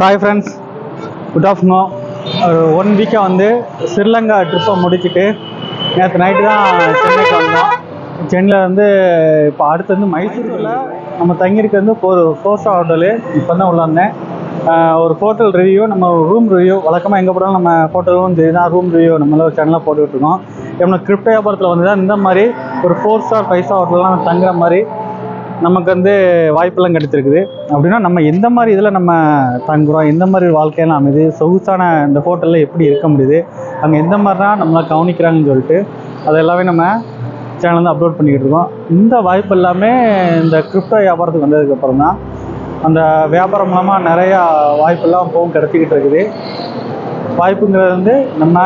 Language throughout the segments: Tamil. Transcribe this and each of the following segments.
Hi friends, good afternoon. ஒரு 1 வீக்காக வந்து ஸ்ரீலங்கா ட்ரிப்பை முடிச்சுட்டு நேற்று நைட்டு தான் சென்னைக்கு வந்தோம். சென்னையில் வந்து இப்போ அடுத்து வந்து மைசூரில் நம்ம தங்கியிருக்க வந்து ஒரு 4-ஸ்டார் ஹோட்டலு. இப்போ தான் உள்ள வந்தேன். ஒரு ஹோட்டல் ரிவ்யூ, நம்ம ரூம் ரிவ்யூ. வழக்கமாக எங்கே போனாலும் நம்ம ஹோட்டலும் சரி தான் ரூம் ரிவ்யூ நம்மள ஒரு சேனலாக போட்டுக்கிட்டுருக்கோம். நம்ம கிரிப்டோ வியாபாரத்தில் வந்து தான் இந்த மாதிரி ஒரு 4-ஸ்டார் 5-ஸ்டார் ஹோட்டல்லாம் தங்குற மாதிரி நமக்கு வந்து வாய்ப்பெல்லாம் கிடைச்சிருக்குது. அப்படின்னா நம்ம எந்த மாதிரி இதில் நம்ம தங்குறோம், எந்த மாதிரி வாழ்க்கையெல்லாம் அமைது, சொகுசான இந்த ஹோட்டலில் எப்படி இருக்க முடியுது, அங்கே எந்த மாதிரிலாம் நம்மளை கவனிக்கிறாங்கன்னு சொல்லிட்டு அது எல்லாமே நம்ம சேனல் வந்து அப்லோட் பண்ணிக்கிட்டு இருக்கோம். இந்த வாய்ப்பு எல்லாமே இந்த கிரிப்டோ வியாபாரத்துக்கு வந்ததுக்கப்புறம் தான் அந்த வியாபாரம் மூலமாக நிறையா வாய்ப்பெல்லாம் இப்போவும் கிடச்சிக்கிட்டு இருக்குது. வாய்ப்புங்கிறது வந்து நம்ம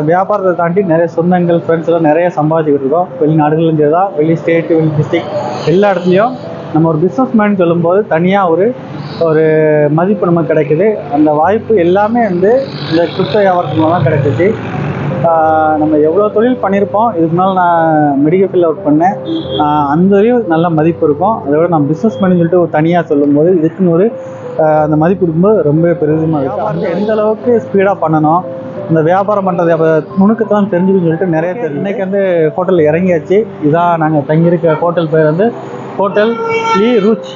வியாபாரத்தை தாண்டி நிறைய சொந்தங்கள், ஃப்ரெண்ட்ஸ் எல்லாம் நிறைய சம்பாதிச்சுக்கிட்டு இருக்கோம். வெளிநாடுகளும் சரி தான், வெளி ஸ்டேட்டு, வெளி டிஸ்ட்ரிக்ட் எல்லா இடத்துலையும் நம்ம ஒரு பிஸ்னஸ் மேன் சொல்லும்போது தனியாக ஒரு மதிப்பு நமக்கு கிடைக்குது. அந்த வாய்ப்பு எல்லாமே வந்து இந்த கிரிப்டோ வியாபாரத்து மூலம் தான் கிடைச்சிச்சு. நம்ம எவ்வளோ தொழில் பண்ணியிருப்போம். இதுக்கு முன்னால் நான் மெடிக்கல் ஃபீல்டில் ஒர்க் பண்ணேன். அந்த வரையும் நல்ல மதிப்பு இருக்கும். அதை விட நம்ம பிஸ்னஸ் மேன் சொல்லிட்டு ஒரு தனியாக சொல்லும்போது இதுக்குன்னு அந்த மதிப்பு இருக்கும்போது ரொம்ப பெரிதுமாக இருக்குது. அந்த எந்த அளவுக்கு ஸ்பீடாக பண்ணணும், இந்த வியாபாரம் பண்ணுறது அப்போ நுணுக்கத்தான் தெரிஞ்சுக்கணும்னு சொல்லிட்டு நிறைய தெரியும். இன்றைக்கி வந்து ஹோட்டலில் இறங்கியாச்சு. இதான் நாங்கள் தங்கியிருக்க ஹோட்டல் பேர் வந்து ஹோட்டல் லீ ரூச்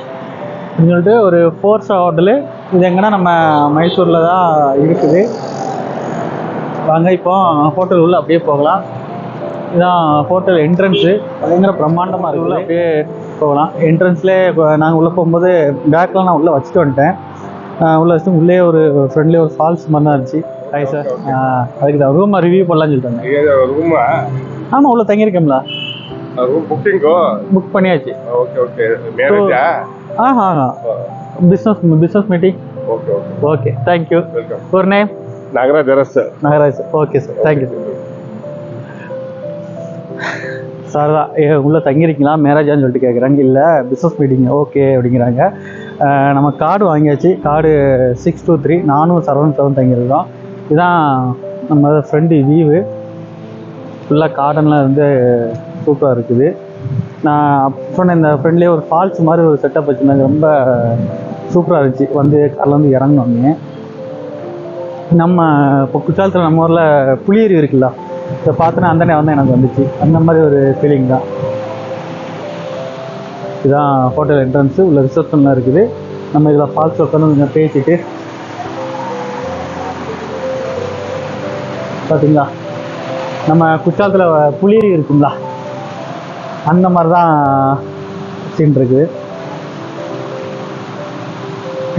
அப்படின்னு சொல்லிட்டு ஒரு 4-ஸ்டார் ஹோட்டலு. இது எங்கன்னா நம்ம மைசூரில் தான் இருக்குது. வாங்க இப்போ ஹோட்டல் உள்ள அப்படியே போகலாம். இதுதான் ஹோட்டல் என்ட்ரன்ஸு. பயங்கர பிரம்மாண்டமாக இருக்குல்ல, அப்படியே போகலாம். என்ட்ரன்ஸ்லேயே நாங்கள் உள்ளே போகும்போது பேக்லாம் நான் உள்ளே வச்சுட்டு வந்துட்டேன். உள்ளே வச்சுட்டு உள்ளே ஒரு ஃப்ரெண்ட்லேயே ஒரு ஃபால்ஸ் மாதிரி தான் இருந்துச்சு. ஹாய் சார், அதுக்கு தான் ரூமை ரிவ்யூ பண்ணலான்னு சொல்லிட்டாங்க. ரூமா? ஆமாம், உள்ள தங்கியிருக்கோம்ல. ரூம் புக் பண்ணியாச்சு. Okay okay. மேரேஜா? Business meeting. Okay okay okay, thank you. Welcome. ஒரு name? Nagaraj sir. Nagaraj sir. Okay sir, thank you sir. Sir தான் உள்ளே தங்கியிருக்கீங்களா, மேரேஜான்னு சொல்லிட்டு கேட்குறாங்க. இல்லை, பிஸ்னஸ் மீட்டிங். ஓகே அப்படிங்கிறாங்க. நம்ம கார்டு வாங்கியாச்சு. கார்டு 623. நானும் 7 தங்கியிருக்கோம். இதுதான் நம்ம ஃப்ரெண்டு வியூவு. ஃபுல்லாக கார்டன்லாம் வந்து சூப்பராக இருக்குது. நான் சொன்ன இந்த ஃப்ரெண்ட்லேயே ஒரு ஃபால்ஸ் மாதிரி ஒரு செட்டப் வச்சுருந்தாங்க. ரொம்ப சூப்பராக இருந்துச்சு. வந்து காரில் வந்து இறங்கினோடனே நம்ம இப்போ குற்றாலத்தில் நம்ம ஊரில் புளியரி இருக்குல்ல, இதை பார்த்தோன்னா அந்த நேரம் வந்து எனக்கு வந்துச்சு. அந்த மாதிரி ஒரு ஃபீலிங் தான். இதுதான் ஹோட்டல் என்ட்ரன்ஸு. உள்ள ரிசப்ஷன்லாம் இருக்குது. நம்ம இதில் ஃபால்ஸ் உட்காந்து கொஞ்சம் பேசிட்டு பார்த்தீங்களா, நம்ம குற்றாலத்தில் புளியரி இருக்குங்களா, அந்த மாதிரி தான் சீன் இருக்குது.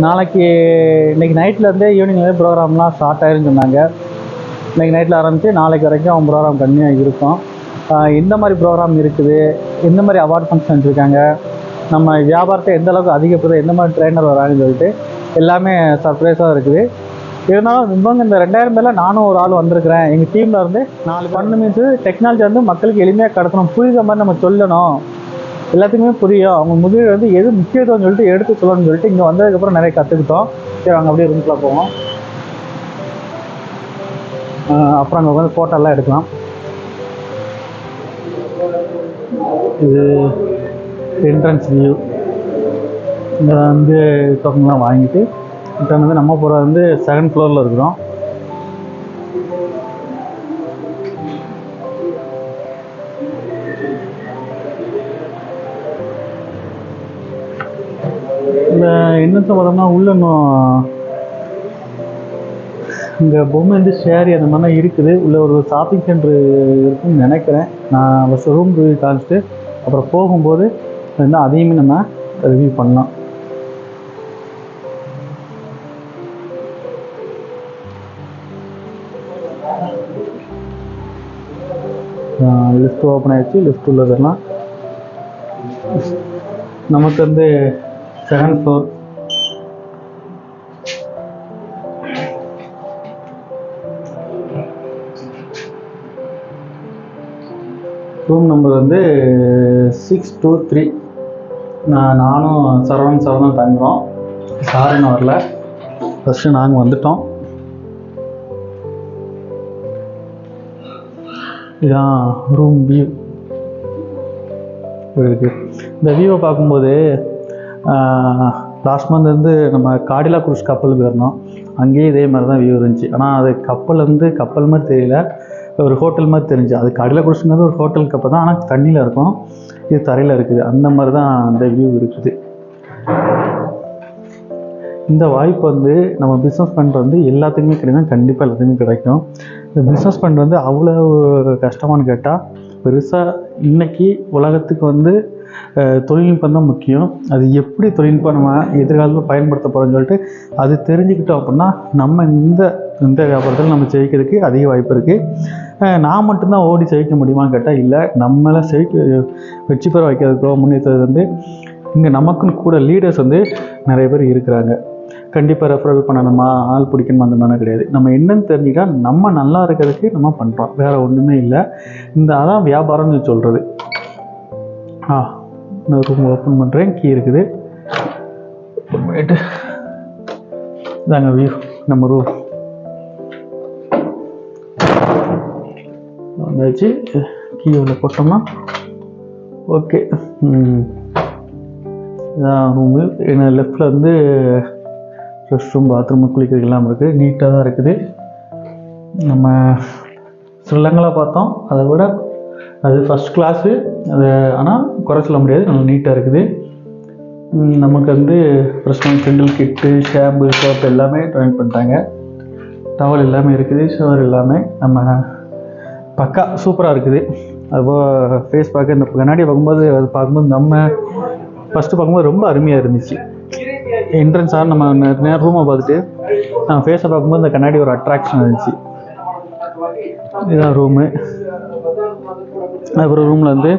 நாளைக்கு இன்றைக்கி நைட்லேருந்தே ஈவினிங்லேருந்து ப்ரோக்ராம்லாம் ஸ்டார்ட் ஆயிருன்னு சொன்னாங்க. இன்றைக்கி நைட்டில் ஆரம்பித்து நாளைக்கு வரைக்கும் அவங்க ப்ரோக்ராம் கண்டினியூ இருக்கும். எந்த மாதிரி ப்ரோக்ராம் இருக்குது, எந்த மாதிரி அவார்ட் ஃபங்க்ஷன் இருக்காங்க, நம்ம வியாபாரத்தை எந்த அளவுக்கு அதிகப்படுது, எந்த மாதிரி ட்ரெயினர் வராங்கன்னு சொல்லிட்டு எல்லாமே சர்ப்ரைஸாக இருக்குது. இருந்தாலும் இவங்க இந்த 2000 பேரில் நானும் ஒரு ஆள் வந்திருக்கிறேன். எங்கள் டீமில் இருந்து 4 பண்ணு மீன்ஸு டெக்னாலஜி வந்து மக்களுக்கு எளிமையாக கடத்தணும், புரியுற மாதிரி நம்ம சொல்லணும், எல்லாத்துக்குமே புரியும், அவங்க முதலீடு வந்து எது முக்கியத்துவம்னு சொல்லிட்டு எடுத்து சொல்லணும்னு சொல்லிட்டு இங்கே வந்ததுக்கப்புறம் நிறைய கற்றுக்கிட்டோம். சரி, அவங்க அப்படியே ரூம்குள்ளே போவோம். அப்புறம் அங்கே உட்காந்து ஃபோட்டோலாம் எடுக்கலாம். இது என்ட்ரன்ஸ் வியூ. இங்கே வந்து டோக்கன்லாம் வாங்கிட்டு இப்போ வந்து நம்ம போகிறது வந்து 2nd ஃப்ளோரில் இருக்கிறோம். இந்த என்னத்தை பார்த்தோம்னா உள்ள இன்னும் இங்கே பொம்மை வந்து ஷேரி அந்த மாதிரிலாம் இருக்குது. உள்ள ஒரு ஷாப்பிங் சென்டர் இருக்குன்னு நினைக்கிறேன். நான் ஃபஸ்ட் ரூம் ரிவ்யூ காமிச்சிட்டு அப்புறம் போகும்போது வந்து அதையுமே நம்ம ரிவ்யூ பண்ணலாம். லிஃப்ட் ஓப்பன் ஆகிடுச்சு. லிஃப்ட் உள்ளதெல்லாம் நமக்கு வந்து 2nd ஃப்ளோர். ரூம் நம்பர் வந்து 623. நானும் சரவணன் தான் தங்குறோம். சார் இன்னும் வரல. ஃபஸ்ட்டு நாங்கள் வந்துட்டோம். இதுதான் ரூம் வியூ இருக்குது. இந்த வியூவை பார்க்கும்போது லாஸ்ட் மந்த் வந்து நம்ம காடிலா குரூஸ் கப்பல் போயிருந்தோம். அங்கேயும் இதே மாதிரி தான் வியூ இருந்துச்சு. ஆனால் அது கப்பல் வந்து கப்பல் மாதிரி தெரியல, ஒரு ஹோட்டல் மாதிரி தெரிஞ்சு. அது காடிலா குரூஸ்ங்கிறது ஒரு ஹோட்டல் கப்பல் தான், ஆனால் தண்ணியில் இருக்கும், இது தரையில் இருக்குது. அந்த மாதிரி தான் அந்த வியூ இருக்குது. இந்த வாய்ப்பு வந்து நம்ம பிஸ்னஸ் பண்ணுறது வந்து எல்லாத்துக்குமே கிடைக்கும், கண்டிப்பாக எல்லாத்துக்குமே கிடைக்கும். இந்த பிஸ்னஸ் பண்ணுறது வந்து அவ்வளோ கஷ்டமானு கேட்டால் பெருசாக இன்றைக்கி உலகத்துக்கு வந்து தொழில்நுட்பம் தான் முக்கியம். அது எப்படி தொழில்நுட்பம் நம்ம எதிர்காலத்தில் பயன்படுத்த போகிறோம்னு சொல்லிட்டு அது தெரிஞ்சுக்கிட்டோம் அப்படின்னா நம்ம இந்த வியாபாரத்தில் நம்ம ஜெயிக்கிறதுக்கு அதிக வாய்ப்பு இருக்குது. நான் மட்டும்தான் ஓடி ஜெயிக்க முடியுமான்னு கேட்டால் இல்லை. நம்மளை வெற்றி பெற வைக்கிறதுக்கோ முன்னேற்றது வந்து இங்கே நமக்குன்னு கூட லீடர்ஸ் வந்து நிறைய பேர் இருக்கிறாங்க. கண்டிப்பாக ரெஃபரல் பண்ணணுமா, ஆள் பிடிக்கணுமா, அந்த மாதிரிலாம் கிடையாது. நம்ம என்னன்னு தெரிஞ்சுக்கிட்டா நம்ம நல்லா இருக்கிறதுக்கு நம்ம பண்ணுறோம், வேறு ஒன்றுமே இல்லை. அதான் வியாபாரம்னு சொல்கிறது. நான் ரூம் ஓப்பன் பண்ணுறேன், கீ இருக்குது. இதாங்க வியூ நம்ம ரூம் வந்தாச்சு. கீ உள்ள போட்டோம்னா ஓகே. இதான் ரூமு. என்ன லெஃப்டில் வந்து ரெஸ்ட் ரூம், பாத்ரூம், குளிக்கிறது எல்லாம் இருக்குது. நீட்டாக தான் இருக்குது. நம்ம ஸ்ரீலங்காவில் பார்த்தோம், அதை விட அது ஃபஸ்ட் கிளாஸு. அது ஆனால் குறை சொல்ல முடியாது, நல்லா நீட்டாக இருக்குது. நமக்கு வந்து ப்ரெஸ்மெண்ட் கிண்டல் கிட்டு, ஷாம்பு, சோப்பு எல்லாமே ட்ரைன் பண்ணிட்டாங்க. டவல் எல்லாமே இருக்குது, ஷவர் எல்லாமே நம்ம பக்கா சூப்பராக இருக்குது. அதுபோல் ஃபேஸ் பார்க்க இந்த கண்ணாடியை பார்க்கும்போது அது பார்க்கும்போது நம்ம ஃபஸ்ட்டு பார்க்கும்போது ரொம்ப அருமையாக இருந்துச்சு. என்ட்ரன்ஸாக நம்ம நேரம் ரூமை பார்த்துட்டு நம்ம ஃபேஸை பார்க்கும்போது இந்த கண்ணாடி ஒரு அட்ராக்ஷன் இருந்துச்சு. இதுதான் ரூமு. அப்புறம் ரூமில் வந்து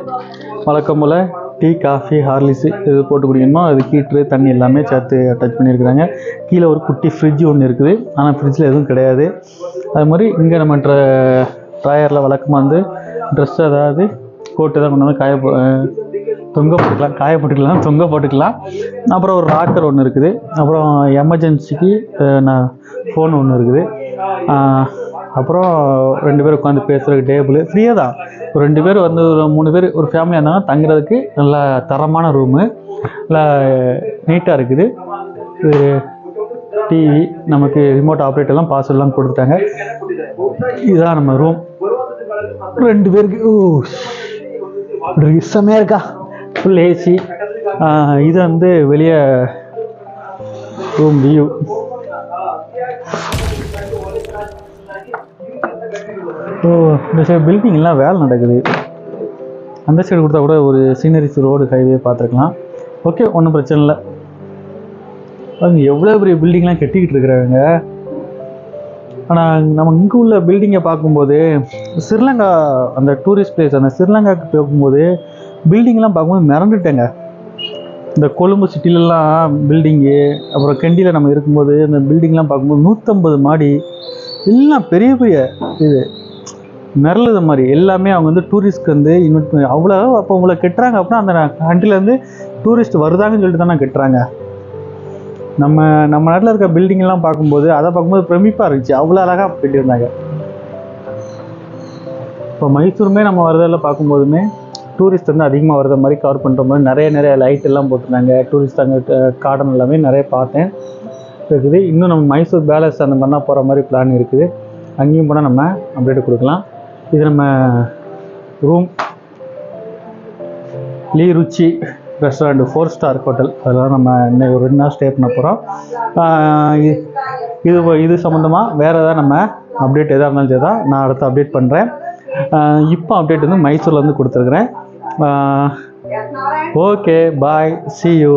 வழக்கம் போல் டீ, காஃபி, ஹார்லிக்ஸு இது போட்டு குடிக்கணுமோ அது ஹீட்ரு, தண்ணி எல்லாமே சேர்த்து அட்டாச் பண்ணியிருக்கிறாங்க. கீழே ஒரு குட்டி ஃப்ரிட்ஜ் ஒன்று இருக்குது, ஆனால் ஃப்ரிட்ஜில் எதுவும் கிடையாது. அது மாதிரி இங்கே நம்ம ட்ராயரில் வழக்கமாக வந்து ட்ரெஸ் ஏதாவது போட்டு தான் கொண்டு வந்து தொங்க போட்டுக்கலாம், காய போட்டுக்கலாம், தொங்க போட்டுக்கலாம். அப்புறம் ஒரு ராக்கர் ஒன்று இருக்குது. அப்புறம் எமர்ஜென்சிக்கு ஃபோன் ஒன்று இருக்குது. அப்புறம் 2 பேர் உட்காந்து பேசுகிறதுக்கு டேபிள் ஃப்ரீயாக தான். ஒரு 2 பேர் வந்து ஒரு 3 பேர் ஒரு ஃபேமிலியாக இருந்தாங்கன்னா தங்குறதுக்கு நல்லா தரமான ரூமு, நல்லா நீட்டாக இருக்குது. இது டிவி, நமக்கு ரிமோட் ஆப்ரேட்டர்லாம் பாஸ்வேர்ட்லாம் கொடுத்துட்டாங்க. இதுதான் நம்ம ரூம் 2 பேருக்கு. செம்மையாக இருக்கா, ஃபுல் ஏசி. இது வந்து வெளியே ரூம் வியூ. இந்த சைடு பில்டிங்லாம் வேலை நடக்குது. அந்த சைடு கொடுத்தா கூட ஒரு சீனரிஸ் ரோடு, ஹைவே பார்த்துருக்கலாம். ஓகே, ஒன்றும் பிரச்சனை இல்லை. அது எவ்வளோ பெரிய பில்டிங்லாம் கட்டிக்கிட்டு இருக்கிறாங்க. ஆனால் நம்ம இங்கே உள்ள பில்டிங்கை பார்க்கும்போது ஸ்ரீலங்கா அந்த டூரிஸ்ட் பிளேஸ், அந்த ஸ்ரீலங்காவுக்கு போகும்போது பில்டிங்லாம் பார்க்கும்போது மிரண்டுட்டேங்க. இந்த கொழும்பு சிட்டிலலாம் பில்டிங்கு, அப்புறம் கெண்டியில் நம்ம இருக்கும்போது அந்த பில்டிங்லாம் பார்க்கும்போது 150 மாடி எல்லாம் பெரிய பெரிய இது மிரளுது மாதிரி எல்லாமே. அவங்க வந்து டூரிஸ்ட்க்கு வந்து இன்வைட் பண்ணி அவ்வளோ அப்போ உங்களை கட்டுறாங்க அப்படின்னா அந்த கண்ட்ரிலேருந்து டூரிஸ்ட் வருதாங்கன்னு சொல்லிட்டு தானே கட்டுறாங்க. நம்ம நாட்டில் இருக்க பில்டிங்லாம் பார்க்கும்போது அதை பார்க்கும்போது பிரமிப்பாக இருந்துச்சு, அவ்வளோ அழகாக கட்டியிருந்தாங்க. இப்போ மைசூருமே நம்ம வரதெல்லாம் பார்க்கும்போதுமே டூரிஸ்ட் வந்து அதிகமாக வரத மாதிரி கவர் பண்ணுற மாதிரி நிறைய லைட் எல்லாம் போட்டிருந்தாங்க. டூரிஸ்ட் அங்கே கார்டன் எல்லாமே நிறைய பார்த்தேன் இருக்குது. இன்னும் நம்ம மைசூர் பேலஸ் அந்த மாதிரிலாம் போகிற மாதிரி பிளான் இருக்குது. அங்கேயும் போனால் நம்ம அப்டேட் கொடுக்கலாம். இது நம்ம ரூம் லீ ருச்சி ரெஸ்டாரண்ட் 4 ஸ்டார் ஹோட்டல். அதெல்லாம் நம்ம இன்னைக்கு ஒரு 2 நாள் ஸ்டே பண்ண போகிறோம். இது சம்மந்தமாக வேறு எதாவது நம்ம அப்டேட் எதாக இருந்தாலும் சரி தான் நான் அடுத்து அப்டேட் பண்ணுறேன். இப்போ அப்டேட் வந்து மைசூர்லேருந்து கொடுத்துருக்குறேன். Okay, bye, see you.